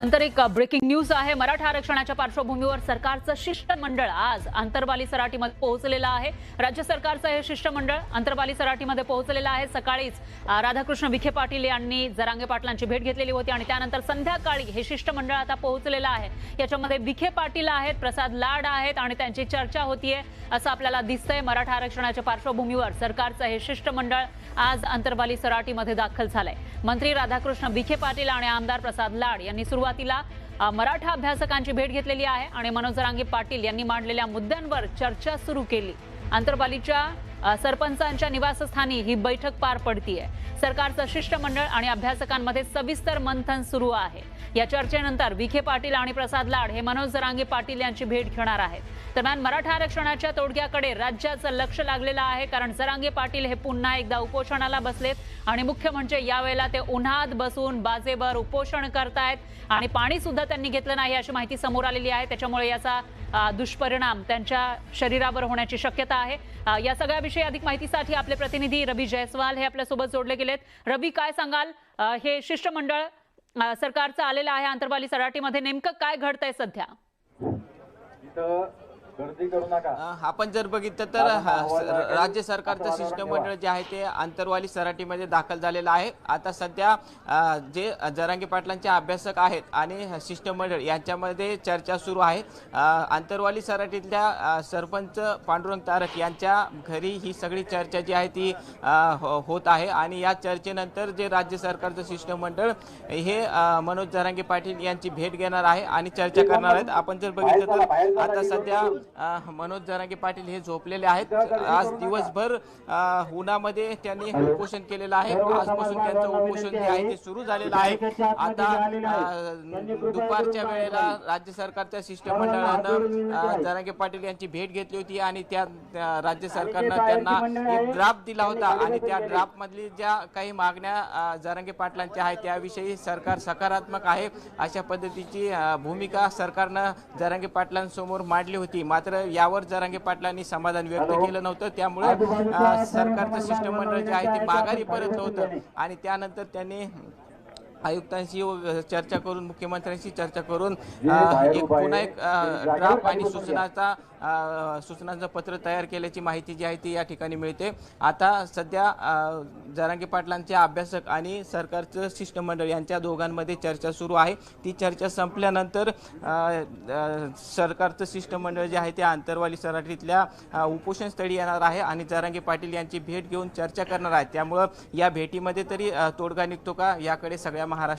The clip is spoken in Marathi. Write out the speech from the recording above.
नंतर एक ब्रेकिंग न्यूज आहे। मराठा आरक्षणाच्या पार्श्वभूमीवर सरकारचं शिष्टमंडळ आज अंतरबाली सराटीमध्ये पोहोचलेलं आहे। राज्य सरकारचं हे शिष्टमंडळ अंतरबाली सराटीमध्ये पोहोचलेलं आहे। सकाळीच राधाकृष्ण विखे पाटील यांनी जरांगे पाटलांची भेट घेतलेली होती आणि त्यानंतर संध्याकाळी हे शिष्टमंडळ आता पोहोचलेलं आहे। याच्यामध्ये विखे पाटील आहेत, प्रसाद लाड आहेत आणि त्यांची चर्चा होतीये असं आपल्याला दिसतंय। मराठा आरक्षणाच्या पार्श्वभूमीवर सरकारचं हे शिष्टमंडळ आज अंतरबाली सराटीमध्ये दाखल झालंय। मंत्री राधाकृष्ण विखे पाटील आणि आमदार प्रसाद लाड यांनी सुरुवातीला मराठा अभ्यासकांची भेट घेतलेली आहे आणि मनोज जरांगे पाटील यांनी मांडलेल्या मुद्द्यांवर चर्चा सुरू केली। अंतरबालीच्या सरपंचांच्या निवासस्थानी ही बैठक पार पडतीये। सरकारचं शिष्टमंडळ आणि अभ्यासकांमध्ये सविस्तर मंथन सुरू आहे। या चर्चेनंतर विखे पाटील आणि प्रसाद लाड हे मनोज जरांगे पाटील यांची भेट घेणार आहेत। दरम्यान मराठा आरक्षणाच्या तोडग्याकडे राज्याचं लक्ष लागलेलं आहे, कारण जरांगे पाटील हे पुन्हा एकदा उपोषणाला बसलेत आणि मुख्य म्हणजे यावेळेला ते उन्हात बसून बाजेवर उपोषण करतायत आणि पाणी सुद्धा त्यांनी घेतलं नाही अशी माहिती समोर आलेली आहे। त्याच्यामुळे याचा दुष्परिणाम त्यांच्या शरीरावर होण्याची शक्यता आहे। या सगळ्याविषयी अधिक माहितीसाठी आपले प्रतिनिधी रवी जयस्वाल हे आपल्या सोबत जोडले गेलेत। रवी, काय सांगाल, हे शिष्टमंडळ सरकारचं आलेलं आहे अंतरबाली सराटीमध्ये, नेमकं काय घडतंय सध्या? आपण जर बघितलं तर राज्य सरकारचं शिष्टमंडळ जे आहे ते अंतरवाली सराटीमध्ये दाखल झालेलं आहे। आता सध्या जे जरांगे पाटलांचे अभ्यासक आहेत आणि शिष्टमंडळ यांच्यामध्ये चर्चा सुरू आहे। अंतरवाली सराटीतल्या सरपंच पांडुरंग तारक यांच्या घरी ही सगळी चर्चा जी आहे ती होत आहे आणि या चर्चेनंतर जे राज्य सरकारचं शिष्टमंडळ हे मनोज जरांगे पाटील यांची भेट घेणार आहे आणि चर्चा करणार आहेत। आपण जर बघितलं तर आता सध्या मनोज जरांगे पाटील हे झोपलेले आहेत। आज दिवसभर उन्हामध्ये त्यांनी उपोषण केलेलं आहे। आजपासून त्यांचं उपोषण जे आहे ते सुरू झालेलं आहे। आता दुपारच्या वेळेला राज्य सरकारच्या शिष्टमंडळानं जरांगे पाटील यांची भेट घेतली होती आणि त्या राज्य सरकारनं त्यांना एक ड्राफ्ट दिला होता आणि त्या ड्राफ्ट मधली ज्या काही मागण्या जरांगे पाटलांच्या आहेत त्याविषयी सरकार सकारात्मक आहे अशा पद्धतीची भूमिका सरकारनं जरांगे पाटलांसमोर मांडली होती। मात्र यावर जरांगे पाटलांनी समाधान व्यक्त केलं नव्हतं, त्यामुळे सरकारचं शिष्टमंडळ जे आहे ते माघारी परतलं होतं आणि त्यानंतर त्यांनी आयुक्तांशी चर्चा करून मुख्यमंत्र्यांशी चर्चा करून पुन्हा एक ड्राफ्ट आणि सूचनांचं पत्र तयार केल्याची माहिती जी आहे ती या ठिकाणी मिळते। आता सध्या जरांगे पाटलांचे अभ्यासक आणि सरकारचं शिष्टमंडळ यांच्या दोघांमध्ये चर्चा सुरू आहे। ती चर्चा संपल्यानंतर सरकारचं शिष्टमंडळ जे आहे ते अंतरवाली सराटीतल्या उपोषणस्थळी येणार आहे आणि जरांगे पाटील यांची भेट घेऊन चर्चा करणार आहे। त्यामुळं या भेटीमध्ये तरी तोडगा निघतो का याकडे सगळ्या महाराष्ट्र